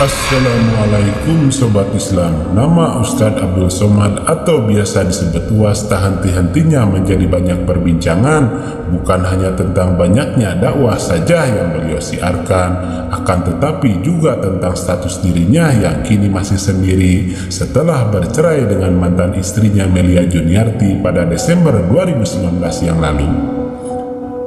Assalamualaikum Sobat Islam. Nama Ustadz Abdul Somad atau biasa disebut UAS tak henti-hentinya menjadi banyak perbincangan. Bukan hanya tentang banyaknya dakwah saja yang beliau siarkan, akan tetapi juga tentang status dirinya yang kini masih sendiri setelah bercerai dengan mantan istrinya Melia Juniarti pada Desember 2019 yang lalu.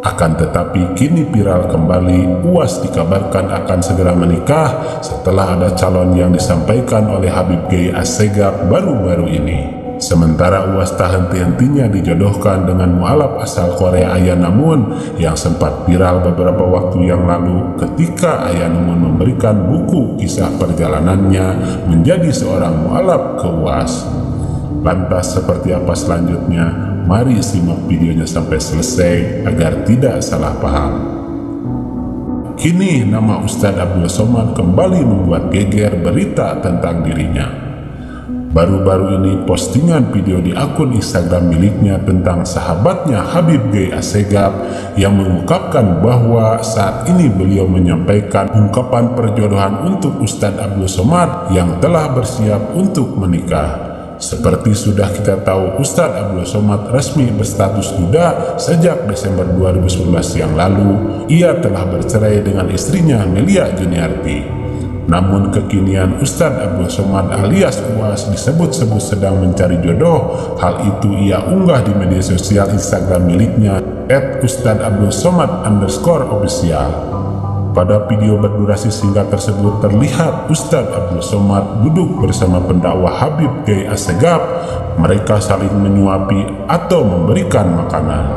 Akan tetapi kini viral kembali, UAS dikabarkan akan segera menikah setelah ada calon yang disampaikan oleh Habib Kiai Assegaf baru-baru ini. Sementara UAS tak henti-hentinya dijodohkan dengan mualaf asal Korea Ayana Moon yang sempat viral beberapa waktu yang lalu ketika Ayana Moon memberikan buku kisah perjalanannya menjadi seorang mualaf ke UAS. Lantas seperti apa selanjutnya? Mari simak videonya sampai selesai agar tidak salah paham. Kini nama Ustadz Abdul Somad kembali membuat geger berita tentang dirinya. Baru-baru ini postingan video di akun Instagram miliknya tentang sahabatnya Habib Kiai Assegaf yang mengungkapkan bahwa saat ini beliau menyampaikan ungkapan perjodohan untuk Ustadz Abdul Somad yang telah bersiap untuk menikah. Seperti sudah kita tahu, Ustadz Abdul Somad resmi berstatus duda sejak Desember 2019 yang lalu. Ia telah bercerai dengan istrinya Melia Juniarti. Namun kekinian Ustadz Abdul Somad alias UAS disebut-sebut sedang mencari jodoh. Hal itu ia unggah di media sosial Instagram miliknya @ustadzabdulsomad_official. Pada video berdurasi singkat tersebut terlihat Ustadz Abdul Somad duduk bersama pendakwah Habib Kiai Assegaf. Mereka saling menyuapi atau memberikan makanan.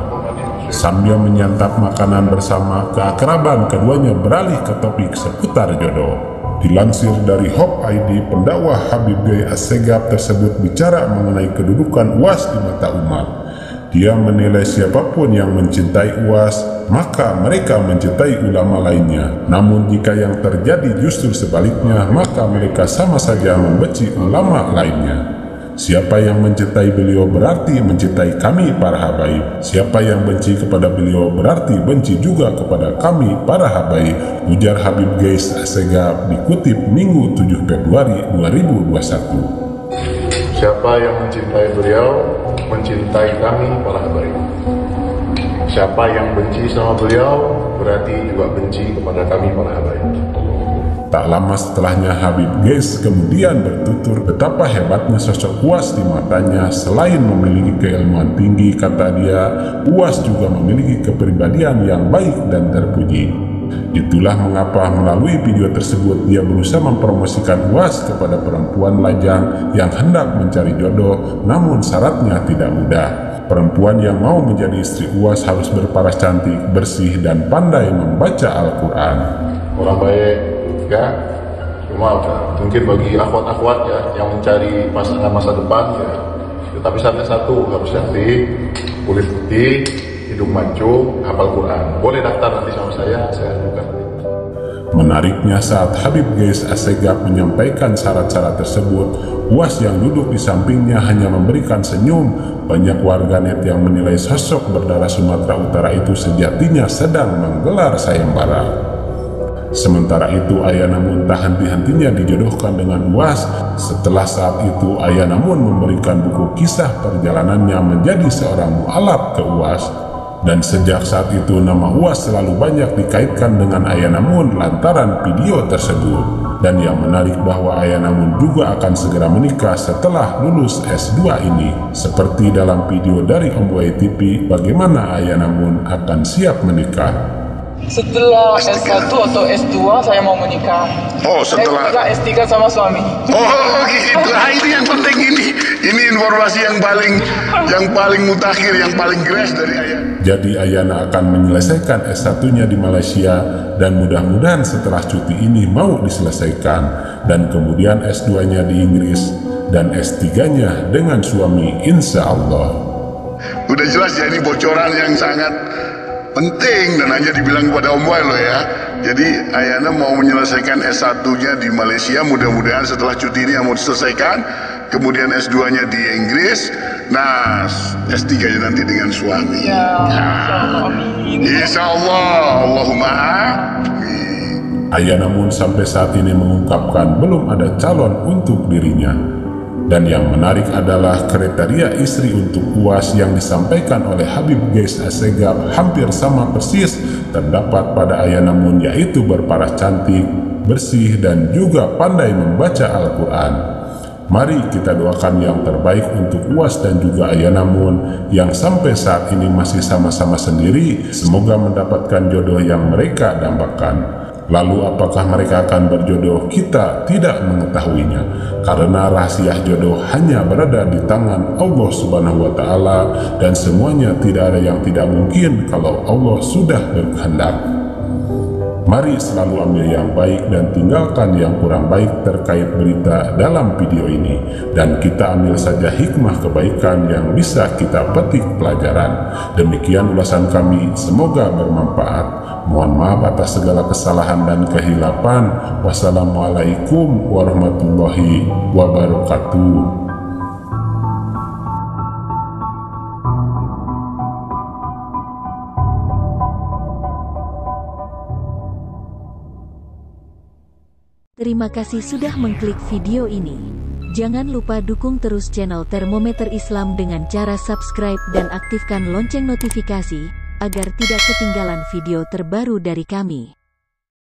Sambil menyantap makanan bersama, keakraban keduanya beralih ke topik seputar jodoh. Dilansir dari Hope ID, pendakwah Habib Kiai Assegaf tersebut bicara mengenai kedudukan UAS di mata umat. Dia menilai siapapun yang mencintai UAS, maka mereka mencintai ulama lainnya. Namun jika yang terjadi justru sebaliknya, maka mereka sama saja membenci ulama lainnya. Siapa yang mencintai beliau berarti mencintai kami para habaib. Siapa yang benci kepada beliau berarti benci juga kepada kami para habaib, ujar Habib Kiai Assegaf dikutip Minggu 7 Februari 2021. Siapa yang mencintai beliau, mencintai kami para habaib. Siapa yang benci sama beliau, berarti juga benci kepada kami para habaib. Tak lama setelahnya Habib Kiai kemudian bertutur betapa hebatnya sosok UAS di matanya. Selain memiliki keilmuan tinggi, kata dia, UAS juga memiliki kepribadian yang baik dan terpuji. Itulah mengapa melalui video tersebut dia berusaha mempromosikan UAS kepada perempuan lajang yang hendak mencari jodoh, namun syaratnya tidak mudah. Perempuan yang mau menjadi istri UAS harus berparas cantik, bersih, dan pandai membaca Al-Quran. Orang baik, ya, cuma mungkin bagi akhwat-akhwat ya yang mencari pasangan masa depan ya, tetapi syaratnya satu, harus cantik, kulit putih, hidung mancung, hafal Quran. Boleh daftar nanti sama saya ajukan. Menariknya saat Habib Kiai Assegaf menyampaikan syarat-syarat tersebut, UAS yang duduk di sampingnya hanya memberikan senyum. Banyak warganet yang menilai sosok berdarah Sumatera Utara itu sejatinya sedang menggelar sayembara. Sementara itu Ayana Moon tak henti-hentinya dijodohkan dengan UAS. Setelah saat itu Ayana Moon memberikan buku kisah perjalanannya menjadi seorang mualaf ke UAS. Dan sejak saat itu nama UAS selalu banyak dikaitkan dengan Ayana Moon lantaran video tersebut. Dan yang menarik bahwa Ayana Moon juga akan segera menikah setelah lulus S2 ini. Seperti dalam video dari Om Boy TV, bagaimana Ayana Moon akan siap menikah. Setelah S1 atau S2 saya mau menikah. Oh, setelah saya S3 sama suami. Oh gitu. Nah, ini yang penting ini. Ini informasi yang paling mutakhir, yang paling grace dari Ayana. Jadi Ayana akan menyelesaikan S1-nya di Malaysia dan mudah-mudahan setelah cuti ini mau diselesaikan, dan kemudian S2-nya di Inggris dan S3-nya dengan suami insya Allah. Udah jelas ya, ini bocoran yang sangat penting dan hanya dibilang kepada Om Boy loh ya. Jadi Ayana mau menyelesaikan S1-nya di Malaysia, mudah-mudahan setelah cuti ini yang mau diselesaikan, kemudian S2-nya di Inggris, nah S3-nya nanti dengan suami. Ya, insya Allah, amin. Insya Allah, Allahumma amin. Ayah namun sampai saat ini mengungkapkan belum ada calon untuk dirinya. Dan yang menarik adalah kriteria istri untuk UAS yang disampaikan oleh Habib Gais Assegaf hampir sama persis terdapat pada Ayah Namun, yaitu berparas cantik, bersih, dan juga pandai membaca Al-Quran. Mari kita doakan yang terbaik untuk UAS dan juga Ayah Namun yang sampai saat ini masih sama-sama sendiri. Semoga mendapatkan jodoh yang mereka dambakan. Lalu apakah mereka akan berjodoh? Kita tidak mengetahuinya, karena rahasia jodoh hanya berada di tangan Allah Subhanahu wa Ta'ala, dan semuanya tidak ada yang tidak mungkin kalau Allah sudah berkehendak. Mari selalu ambil yang baik dan tinggalkan yang kurang baik terkait berita dalam video ini, dan kita ambil saja hikmah kebaikan yang bisa kita petik pelajaran. Demikian ulasan kami, semoga bermanfaat. Mohon maaf atas segala kesalahan dan kehilapan. Wassalamualaikum warahmatullahi wabarakatuh. Terima kasih sudah mengklik video ini. Jangan lupa dukung terus channel Termometer Islam dengan cara subscribe dan aktifkan lonceng notifikasi, agar tidak ketinggalan video terbaru dari kami.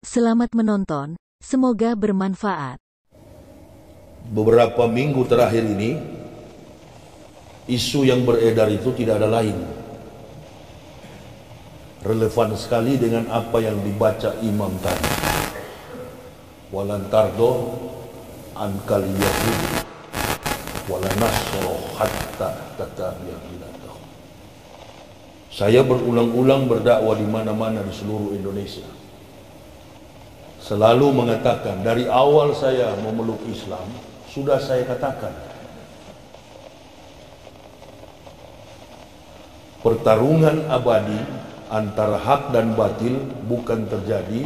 Selamat menonton, semoga bermanfaat. Beberapa minggu terakhir ini, isu yang beredar itu tidak ada lain, relevan sekali dengan apa yang dibaca imam tadi. Walan tardo ankal yahud wala nasro hatta tattabi'a millatahum. Saya berulang-ulang berdakwah di mana-mana di seluruh Indonesia, selalu mengatakan, dari awal saya memeluk Islam sudah saya katakan, pertarungan abadi antara hak dan batil bukan terjadi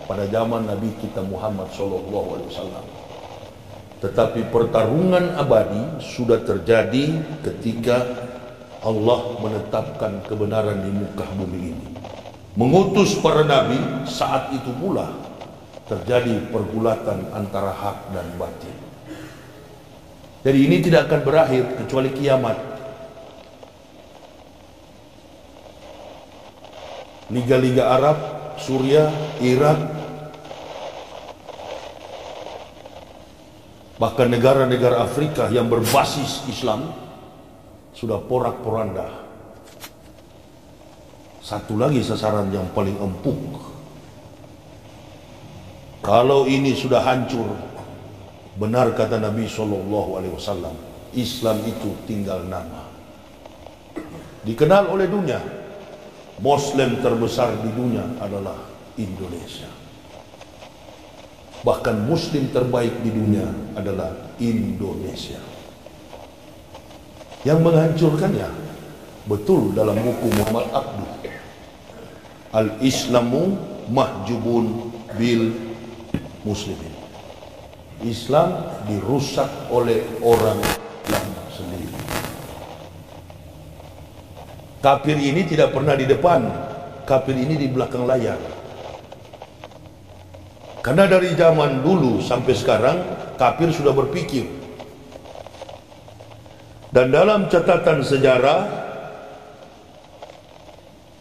pada zaman Nabi kita Muhammad SAW, tetapi pertarungan abadi sudah terjadi ketika Allah menetapkan kebenaran di muka bumi ini, mengutus para nabi. Saat itu pula terjadi pergulatan antara hak dan batil. Jadi ini tidak akan berakhir kecuali kiamat. Liga-liga Arab, Suriah, Irak, bahkan negara-negara Afrika yang berbasis Islam sudah porak-poranda. Satu lagi sasaran yang paling empuk. Kalau ini sudah hancur, benar kata Nabi SAW, Islam itu tinggal nama. Dikenal oleh dunia, Muslim terbesar di dunia adalah Indonesia. Bahkan Muslim terbaik di dunia adalah Indonesia. Yang menghancurkannya betul dalam buku Muhammad Abduh, Al-Islamu mahjubun bil muslimin. Islam dirusak oleh orang Islam sendiri. Kafir ini tidak pernah di depan, kafir ini di belakang layar. Karena dari zaman dulu sampai sekarang kafir sudah berpikir. Dan dalam catatan sejarah,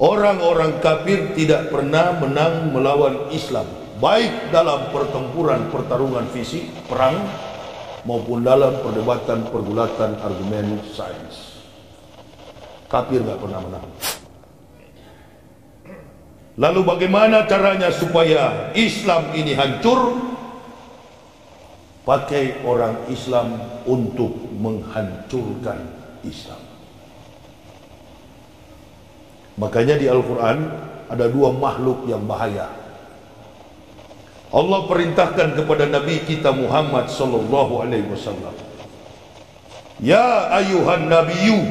orang-orang kafir tidak pernah menang melawan Islam, baik dalam pertempuran fisik, perang, maupun dalam perdebatan pergulatan argumen sains. Kafir nggak pernah menang. Lalu bagaimana caranya supaya Islam ini hancur? Pakai orang Islam untuk menghancurkan Islam. Makanya di Al-Quran ada dua makhluk yang bahaya. Allah perintahkan kepada Nabi kita Muhammad SAW, ya ayuhan nabiyyu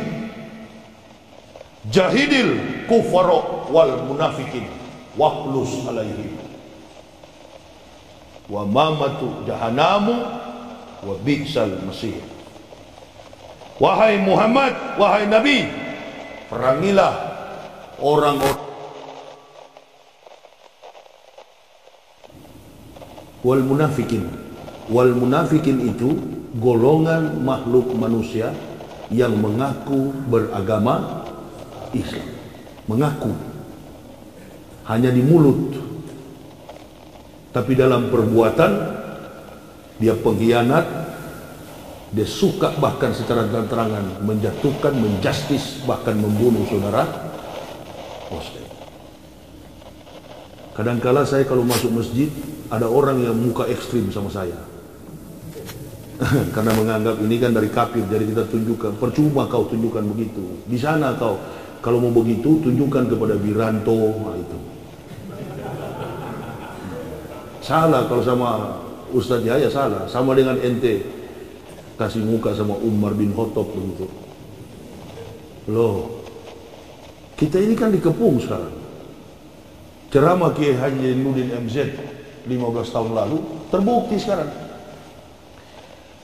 jahidil kufara wal munafikin wahlus alaihim wa mamatu jahanamu wa bi'sal masir. Wahai Muhammad, wahai Nabi, perangilah orang-orang wal munafikin. Wal munafikin itu golongan makhluk manusia yang mengaku beragama Islam. Mengaku hanya di mulut, tapi dalam perbuatan dia pengkhianat. Dia suka bahkan secara terang-terangan menjatuhkan, menjustis, bahkan membunuh saudara Muslim. Kadangkala saya kalau masuk masjid ada orang yang muka ekstrim sama saya karena menganggap ini kan dari kafir, jadi kita tunjukkan. Percuma kau tunjukkan begitu. Di sana kau kalau mau begitu tunjukkan kepada Wiranto. Nah, itu salah. Kalau sama Ustadz Yahya salah. Sama dengan ente kasih muka sama Umar bin Khattab begitu. Loh, kita ini kan dikepung sekarang. Ceramah Kiai Haji Nurdin MZ 15 tahun lalu terbukti sekarang.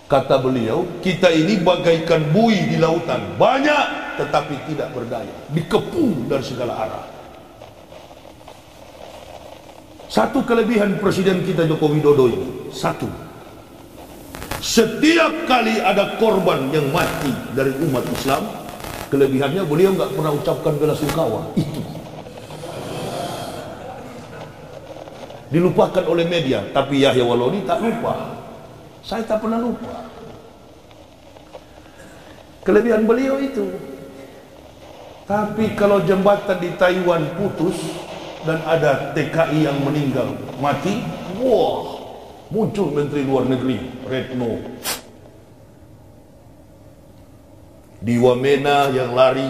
Kata beliau, kita ini bagaikan buih di lautan, banyak tetapi tidak berdaya, dikepung dari segala arah. Satu kelebihan Presiden kita Joko Widodo ini, satu, setiap kali ada korban yang mati dari umat Islam, kelebihannya beliau nggak pernah ucapkan bela sungkawa. Itu dilupakan oleh media, tapi Yahya Walodi tak lupa. Saya tak pernah lupa. Kelebihan beliau itu. Tapi kalau jembatan di Taiwan putus dan ada TKI yang meninggal mati, wah, muncul Menteri Luar Negeri Retno. Di Wamena yang lari,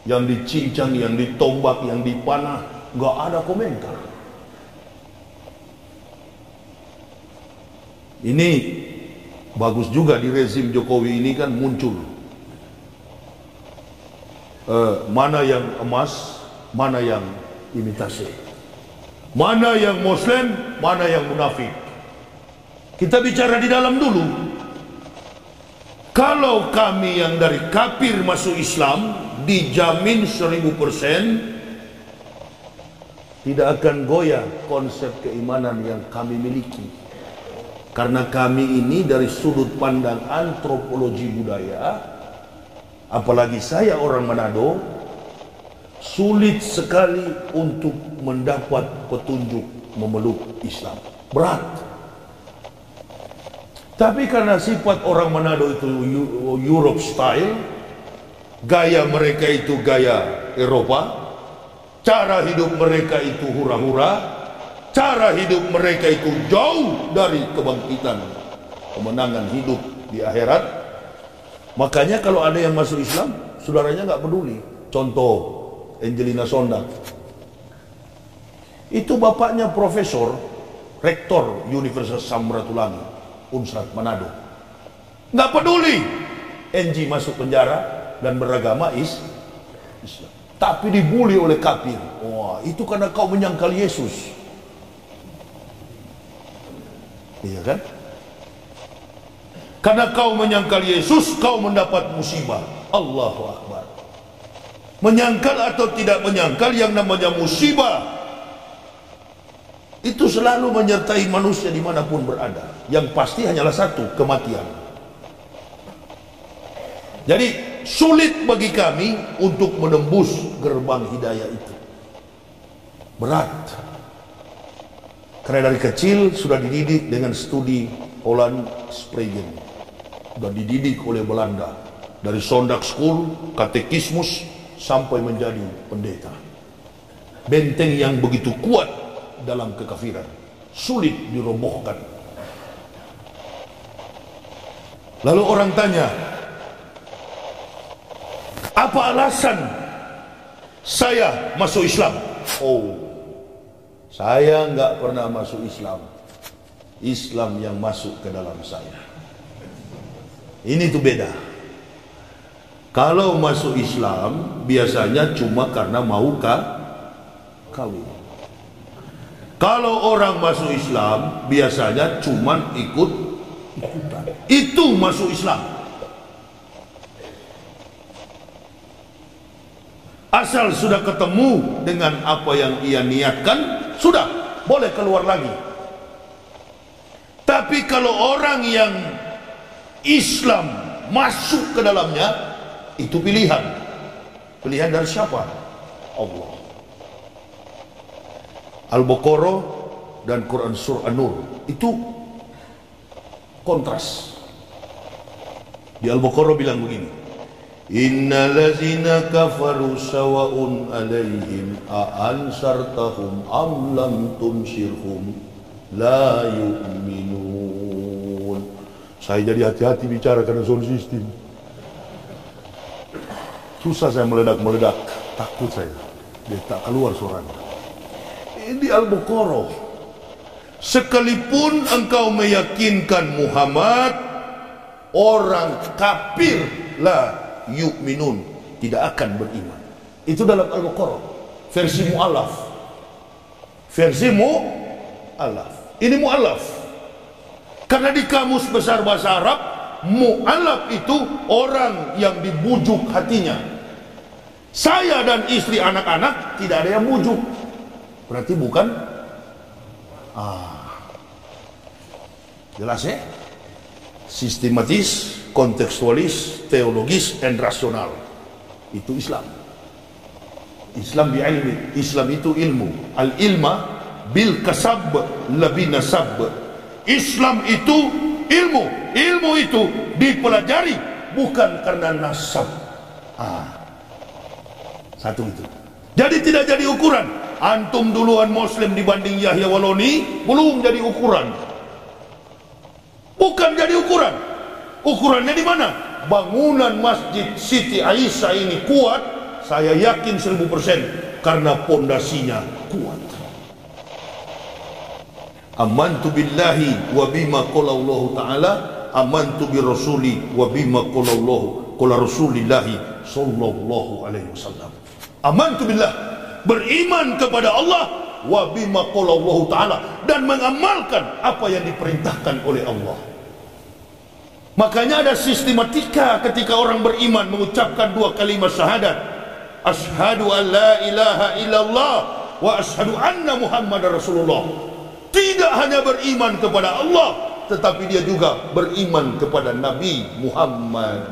yang dicincang, yang ditombak, yang dipanah, nggak ada komentar. Ini bagus juga di rezim Jokowi ini kan muncul mana yang emas, mana yang imitasi, mana yang Muslim, mana yang munafik. Kita bicara di dalam dulu. Kalau kami yang dari kafir masuk Islam dijamin 1000% tidak akan goyah konsep keimanan yang kami miliki. Karena kami ini dari sudut pandang antropologi budaya, apalagi saya orang Manado, sulit sekali untuk mendapat petunjuk memeluk Islam. Berat. Tapi karena sifat orang Manado itu Europe style, gaya mereka itu gaya Eropa, cara hidup mereka itu hura-hura, cara hidup mereka itu jauh dari kebangkitan, kemenangan hidup di akhirat. Makanya kalau ada yang masuk Islam, saudaranya nggak peduli. Contoh Angelina Sondak, itu bapaknya profesor, rektor Universitas Samratulangi, Unsrat Manado. Nggak peduli Angie masuk penjara dan beragama Islam, tapi dibully oleh kafir. Wah, itu karena kau menyangkal Yesus. Iya kan? Karena kau menyangkal Yesus, kau mendapat musibah. Allahu Akbar. Menyangkal atau tidak menyangkal, yang namanya musibah itu selalu menyertai manusia dimanapun berada. Yang pasti hanyalah satu, kematian. Jadi sulit bagi kami untuk menembus gerbang hidayah itu. Berat. Karena dari kecil sudah dididik dengan studi Holland Spragen, sudah dididik oleh Belanda dari Sondag School, katekismus sampai menjadi pendeta. Benteng yang begitu kuat dalam kekafiran, sulit dirobohkan. Lalu orang tanya, apa alasan saya masuk Islam? Oh, saya nggak pernah masuk Islam. Islam yang masuk ke dalam saya. Ini tuh beda. Kalau masuk Islam biasanya cuma karena mau kawin. Kalau orang masuk Islam biasanya cuma ikut-ikutan. Itu masuk Islam. Asal sudah ketemu dengan apa yang ia niatkan, sudah boleh keluar lagi. Tetapi kalau orang yang Islam masuk ke dalamnya, itu pilihan. Pilihan dari siapa? Allah. Al-Baqarah dan Quran Surah An-Nur itu kontras. Di Al-Baqarah bilang begini, innal ladzina kafaru sawa'un 'alaihim a ansartahum am lam tunshirhum la yu'minun. Saya jadi hati-hati bicara karena sound system. Susah saya meledak-meledak, takut saya dia tak keluar suaranya. Di Al-Baqarah, sekalipun engkau meyakinkan Muhammad, orang kafir la yu'minun, tidak akan beriman. Itu dalam Al-Baqarah versi mu'alaf. Versi mu'alaf. Ini mu'alaf. Karena di kamus besar bahasa Arab, mu'alaf itu orang yang dibujuk hatinya. Saya dan istri anak-anak tidak ada yang bujuk, berarti bukan. Jelas ya? Sistematis, kontekstualis, teologis, dan rasional. Itu Islam. Islam bi'ilmi. Islam itu ilmu. Al-ilma bil kasab lebih nasab. Islam itu ilmu. Ilmu itu dipelajari bukan karena nasab. Satu itu. Jadi tidak jadi ukuran. Antum duluan Muslim dibanding Yahya Waloni, belum jadi ukuran. Bukan jadi ukuran. Ukurannya di mana? Bangunan Masjid Siti Aisyah ini kuat, saya yakin 1000%, karena pondasinya kuat. Amantu billahi wa bima qala Allah Ta'ala, amantu bi rasuli wa bima qala Rasulillahi sallallahu alaihi wasallam. Amantu billah, beriman kepada Allah, wa bima qala Allah Ta'ala, dan mengamalkan apa yang diperintahkan oleh Allah. Makanya ada sistematika ketika orang beriman mengucapkan dua kalimat syahadat, asyhadu an la ilaha illallah wa asyhadu anna Muhammadar Rasulullah. Tidak hanya beriman kepada Allah, tetapi dia juga beriman kepada Nabi Muhammad